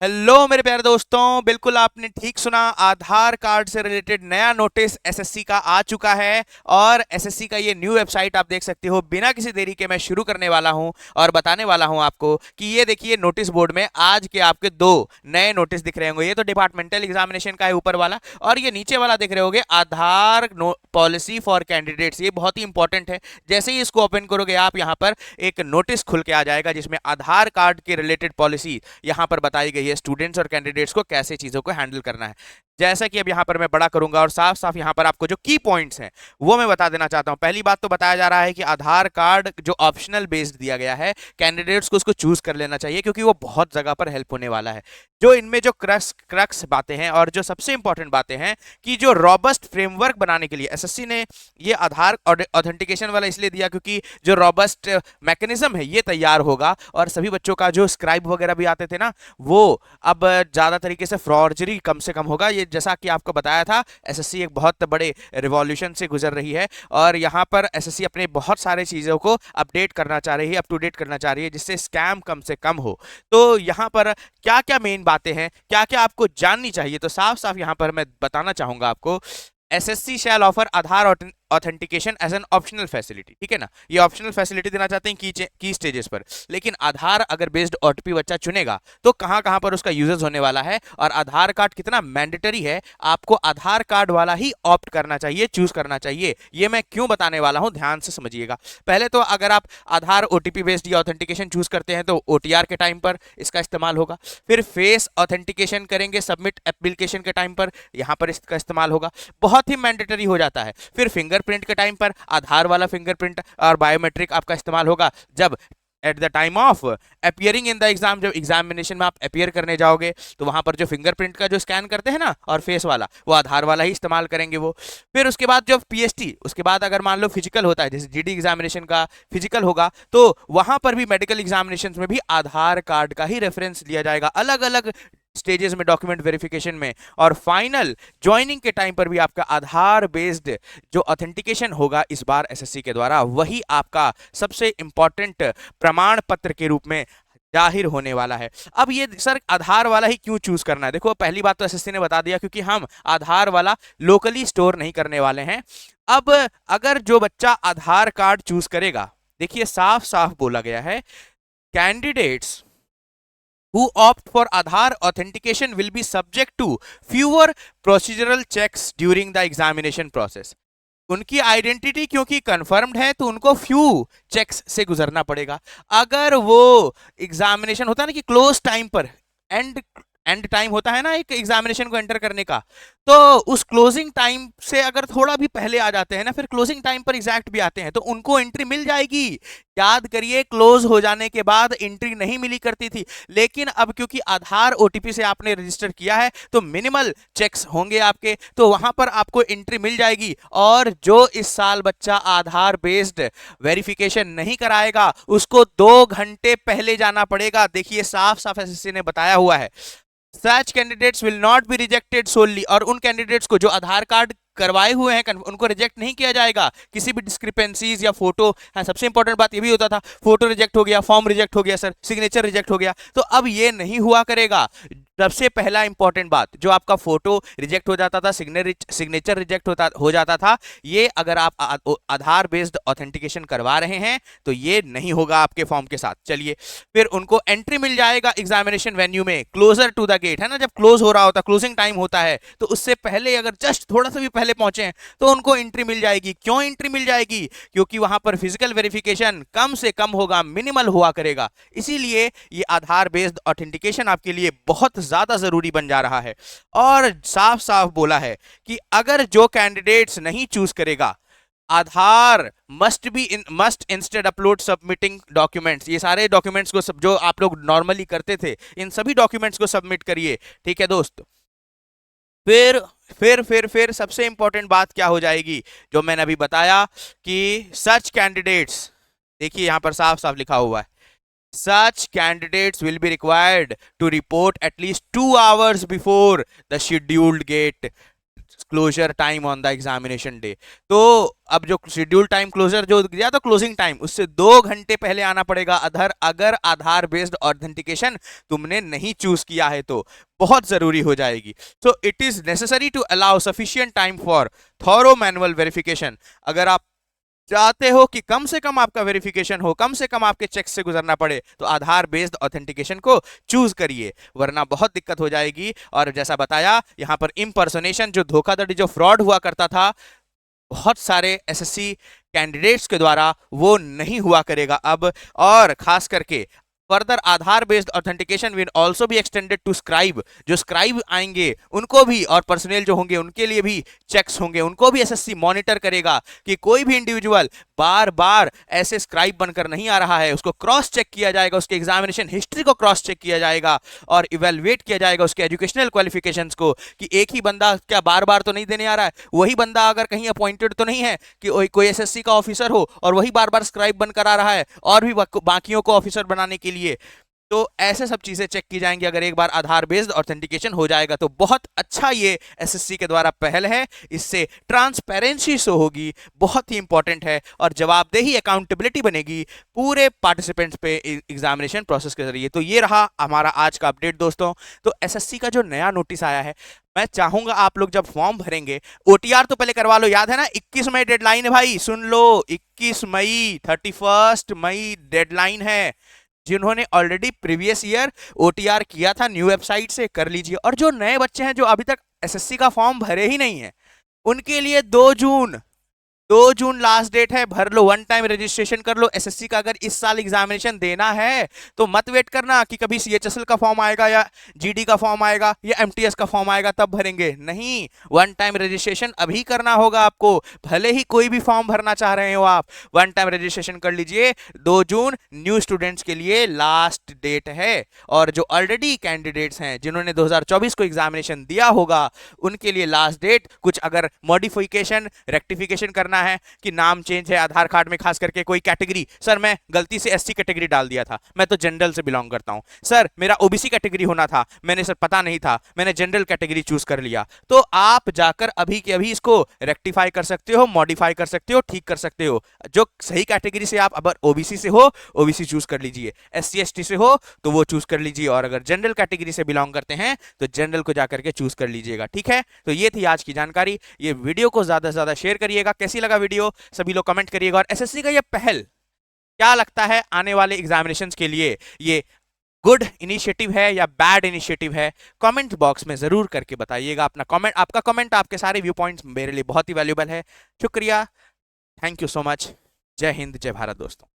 Hello मेरे प्यारे दोस्तों, बिल्कुल आपने ठीक सुना। आधार कार्ड से रिलेटेड नया नोटिस एसएससी का आ चुका है और एसएससी का ये न्यू वेबसाइट आप देख सकते हो। बिना किसी देरी के मैं शुरू करने वाला हूं और बताने वाला हूं आपको कि ये देखिए नोटिस बोर्ड में आज के आपके दो नए नोटिस दिख रहे होंगे। ये तो डिपार्टमेंटल एग्जामिनेशन का है ऊपर वाला, और ये नीचे वाला दिख रहे होंगे आधार पॉलिसी फॉर कैंडिडेट्स। ये बहुत ही इंपॉर्टेंट है। जैसे ही इसको ओपन करोगे आप, यहाँ पर एक नोटिस खुल के आ जाएगा जिसमें आधार कार्ड के रिलेटेड पॉलिसी यहाँ पर बताई गई है। स्टूडेंट्स और कैंडिडेट्स को कैसे चीजों को हैंडल करना है। जैसा कि अब यहाँ पर मैं बड़ा करूंगा और साफ साफ यहाँ पर आपको जो की पॉइंट्स हैं वो मैं बता देना चाहता हूँ। पहली बात तो बताया जा रहा है कि आधार कार्ड जो ऑप्शनल बेस्ड दिया गया है, कैंडिडेट्स को उसको चूज कर लेना चाहिए क्योंकि वो बहुत जगह पर हेल्प होने वाला है। जो इनमें जो क्रक्स बातें हैं और जो सबसे इंपॉर्टेंट बातें हैं कि जो रॉबस्ट फ्रेमवर्क बनाने के लिए एसएससी ने ये आधार ऑथेंटिकेशन वाला इसलिए दिया क्योंकि जो रॉबस्ट मैकेनिज्म है ये तैयार होगा और सभी बच्चों का जो स्क्राइब वगैरह भी आते थे ना, वो अब ज्यादा तरीके से फ्रॉर्जरी कम से कम होगा। ये जैसा कि आपको बताया था, एसएससी एक बहुत बड़े रिवॉल्यूशन से गुजर रही है और यहाँ पर एसएससी अपने बहुत सारे चीजों को अपडेट करना चाह रही है, अप टू डेट करना चाह रही है, जिससे स्कैम कम से कम हो। तो यहाँ पर क्या क्या मेन बातें हैं, क्या क्या आपको जाननी चाहिए, तो साफ साफ यहाँ पर मैं बताना चाहूंगा आपको। SSC shall offer Aadhaar authentication as an optional facility. ठीक है ना, ये ऑप्शनल फैसिलिटी देना चाहते हैं की स्टेजेस पर। लेकिन आधार अगर बेस्ड ओटीपी बच्चा चुनेगा तो कहां कहां पर उसका यूजेस होने वाला है और आधार कार्ड कितना मैंडेटरी है, आपको आधार कार्ड वाला ही ऑप्ट करना चाहिए, चूज करना चाहिए। ये मैं क्यों बताने वाला हूं, ध्यान से समझिएगा। पहले तो अगर आप आधार ओटीपी बेस्ड या ऑथेंटिकेशन चूज करते हैं तो ओटीआर के टाइम पर इसका इस्तेमाल होगा। फिर फेस ऑथेंटिकेशन करेंगे सबमिट एप्लीकेशन के टाइम पर, यहां पर इसका इस्तेमाल होगा। बहुत ही मैंडेटरी हो जाता है। फिर फिंगरप्रिंट के टाइम पर आधार वाला फिंगरप्रिंट और बायोमेट्रिक आपका इस्तेमाल होगा जब at the time of appearing in the exam, जब एग्जामिनेशन में आप अपियर करने जाओगे तो वहां पर जो फिंगरप्रिंट का जो स्कैन करते हैं ना और फेस वाला, वो आधार वाला ही इस्तेमाल करेंगे वो। फिर उसके बाद जब पीएसटी, उसके बाद अगर मान लो फिजिकल होता है, जैसे जीडी एग्जामिनेशन का फिजिकल होगा, तो वहां पर भी मेडिकल एग्जामिनेशन में भी आधार कार्ड का ही रेफरेंस लिया जाएगा अलग अलग स्टेजेस में, डॉक्यूमेंट वेरिफिकेशन में। और फाइनल ज्वाइनिंग के टाइम पर भी आपका आधार बेस्ड जो ऑथेंटिकेशन होगा इस बार एसएससी के द्वारा, वही आपका सबसे इंपॉर्टेंट प्रमाण पत्र के रूप में जाहिर होने वाला है। अब ये सर आधार वाला ही क्यों चूज करना है, देखो पहली बात तो एसएससी ने बता दिया क्योंकि हम आधार वाला लोकली स्टोर नहीं करने वाले हैं। अब अगर जो बच्चा आधार कार्ड चूज करेगा, देखिए साफ साफ बोला गया है, candidates who opt for Aadhaar authentication will be subject to fewer procedural checks during the examination process। उनकी आइडेंटिटी क्योंकि कंफर्म्ड है तो उनको फ्यू चेक्स से गुजरना पड़ेगा। अगर वो एग्जामिनेशन होता है ना कि क्लोज टाइम पर, एंड एंड टाइम होता है ना एक एग्जामिनेशन को एंटर करने का, तो उस क्लोजिंग टाइम से अगर थोड़ा भी पहले आ जाते हैं ना, फिर क्लोजिंग टाइम पर एग्जैक्ट भी आते हैं तो उनको एंट्री मिल जाएगी। याद करिए, क्लोज हो जाने के बाद एंट्री नहीं मिली करती थी, लेकिन अब क्योंकि आधार ओटीपी से आपने रजिस्टर किया है तो मिनिमल चेक्स होंगे आपके, तो वहां पर आपको एंट्री मिल जाएगी। और जो इस साल बच्चा आधार बेस्ड वेरिफिकेशन नहीं कराएगा उसको 2 घंटे पहले जाना पड़ेगा। देखिए साफ साफ एसएससी ने बताया हुआ है, सच candidates will not be rejected solely, और उन कैंडिडेट्स को जो आधार कार्ड करवाए हुए हैं उनको रिजेक्ट नहीं किया जाएगा किसी भी डिस्क्रिपेंसीज या फोटो। हाँ, सबसे इंपॉर्टेंट बात ये भी होता था, फोटो रिजेक्ट हो गया, फॉर्म रिजेक्ट हो गया सर, सिग्नेचर रिजेक्ट हो गया, तो अब ये नहीं हुआ करेगा। सबसे पहला इंपॉर्टेंट बात, जो आपका फोटो रिजेक्ट हो जाता था, सिग्नेचर रिजेक्ट हो जाता था, ये अगर आप आधार बेस्ड ऑथेंटिकेशन करवा रहे हैं तो ये नहीं होगा आपके फॉर्म के साथ। चलिए, फिर उनको एंट्री मिल जाएगा एग्जामिनेशन वेन्यू में क्लोजर टू द गेट, है ना, जब क्लोज हो रहा होता, क्लोजिंग टाइम होता है, तो उससे पहले अगर जस्ट थोड़ा सा भी पहले पहुंचे हैं तो उनको एंट्री मिल जाएगी। क्यों एंट्री मिल जाएगी, क्योंकि वहां पर फिजिकल वेरिफिकेशन कम से कम होगा, मिनिमल हुआ करेगा, इसीलिए ये आधार बेस्ड ऑथेंटिकेशन आपके लिए बहुत ज्यादा जरूरी बन जा रहा है। और साफ साफ बोला है कि अगर जो कैंडिडेट्स नहीं चूज करेगा, Aadhaar must instead upload submitting documents, ये सारे डॉक्यूमेंट्स को सब जो आप लोग नॉर्मली करते थे, इन सभी डॉक्यूमेंट्स को सबमिट करिए। ठीक है दोस्त, फिर सबसे इंपॉर्टेंट बात क्या हो जाएगी, जो मैंने अभी बताया कि सच कैंडिडेट्स, देखिए यहां पर साफ साफ लिखा हुआ है, such candidates will be required to report at least 2 hours before the scheduled date closure time on the examination day. तो अब जो शेड्यूल टाइम क्लोजर जो दिया तो क्लोजिंग टाइम उससे 2 घंटे पहले आना पड़ेगा, अगर आधार बेस्ड ऑथेंटिकेशन तुमने नहीं चूज किया है तो बहुत जरूरी हो जाएगी। So it is necessary to allow sufficient time for thorough manual verification. अगर आप चाहते हो कि कम से कम आपका वेरिफिकेशन हो, कम से कम आपके चेक से गुजरना पड़े, तो आधार बेस्ड ऑथेंटिकेशन को चूज करिए, वरना बहुत दिक्कत हो जाएगी। और जैसा बताया यहां पर इम्पर्सोनेशन, जो धोखाधड़ी, जो फ्रॉड हुआ करता था बहुत सारे एसएससी कैंडिडेट्स के द्वारा, वो नहीं हुआ करेगा अब। और खास करके further Aadhaar based authentication will also be extended to scribe. जो स्क्राइब आएंगे उनको भी, और पर्सनल जो होंगे उनके लिए भी चेक्स होंगे, उनको भी एसएससी मॉनिटर करेगा कि कोई भी इंडिविजुअल बार बार ऐसे स्क्राइब बनकर नहीं आ रहा है। उसको क्रॉस चेक किया जाएगा, उसके एग्जामिनेशन हिस्ट्री को क्रॉस चेक किया जाएगा और इवेलुएट किया जाएगा उसके एजुकेशनल क्वालिफिकेशंस को, कि एक ही बंदा क्या बार बार तो नहीं देने आ रहा है, वही बंदा अगर कहीं अपॉइंटेड तो नहीं है कि कोई एसएससी का ऑफिसर हो और वही बार बार स्क्राइब बनकर आ रहा है और भी बाकियों को ऑफिसर बनाने के लिए। तो ऐसे सब चीजें चेक की जाएंगी अगर एक बार आधार बेस्ड ऑथेंटिकेशन हो जाएगा। तो बहुत अच्छा ये एसएससी के द्वारा पहल है, इससे ट्रांसपेरेंसी शो होगी, बहुत ही इंपॉर्टेंट है, और जवाबदेही, अकाउंटेबिलिटी बनेगी पूरे पार्टिसिपेंट्स पे एग्जामिनेशन प्रोसेस के जरिए। तो ये रहा हमारा आज का अपडेट दोस्तों। तो एसएससी का जो नया नोटिस आया है, मैं चाहूंगा आप लोग जब फॉर्म भरेंगे ओटीआर तो पहले करवा लो। याद है ना 21 मई डेडलाइन है भाई, सुन लो 21 मई, 31 मई डेडलाइन है। जिन्होंने ऑलरेडी प्रीवियस ईयर ओटीआर किया था न्यू वेबसाइट से, कर लीजिए। और जो नए बच्चे हैं जो अभी तक एसएससी का फॉर्म भरे ही नहीं है, उनके लिए 2 जून लास्ट डेट है। भर लो, वन टाइम रजिस्ट्रेशन कर लो। एसएससी का अगर इस साल एग्जामिनेशन देना है तो मत वेट करना कि कभी सीएचएसएल का फॉर्म आएगा या जीडी का फॉर्म आएगा या एमटीएस का फॉर्म आएगा तब भरेंगे, नहीं, वन टाइम रजिस्ट्रेशन अभी करना होगा आपको। भले ही कोई भी फॉर्म भरना चाह रहे हो आप, वन टाइम रजिस्ट्रेशन कर लीजिए। 2 जून न्यू स्टूडेंट्स के लिए लास्ट डेट है। और जो ऑलरेडी कैंडिडेट्स हैं जिन्होंने 2024 को एग्जामिनेशन दिया होगा, उनके लिए लास्ट डेट, कुछ अगर मॉडिफिकेशन रेक्टिफिकेशन करना है कि नाम चेंज है आधार कार्ड में, खास करके कोई कैटेगरी, सर मैं गलती से एससी कैटेगरी डाल दिया था, मैं तो जनरल से बिलोंग करता हूं, सर मेरा ओबीसी कैटेगरी होना था, मैंने सर पता नहीं था, मैंने जनरल कैटेगरी चूज कर लिया, तो आप जाकर अभी के अभी इसको रेक्टिफाई कर सकते हो, मॉडिफाई कर सकते हो, ठीक कर सकते हो। जो सही कैटेगरी से आप, अगर ओबीसी से हो ओबीसी चूज कर लीजिए, एससी एसटी से हो तो वो चूज कर लीजिए, और अगर जनरल कैटेगरी से बिलोंग करते हैं तो जनरल को जाकर के चूज कर लीजिएगा। ठीक है, तो ये थी आज की जानकारी। ये वीडियो को ज्यादा से ज्यादा शेयर करिएगा। कैसी लगा वीडियो सभी लोग कमेंट करिएगा। और एसएससी का ये पहल क्या लगता है आने वाले एग्जामिनेशंस के लिए, ये गुड इनिशिएटिव है या बैड इनिशिएटिव है, कमेंट बॉक्स में जरूर करके बताइएगा अपना कमेंट। आपका कमेंट, आपके सारे व्यू पॉइंट्स मेरे लिए बहुत ही वैल्यूबल है। शुक्रिया, थैंक यू सो मच। जय हिंद, जय भारत दोस्तों।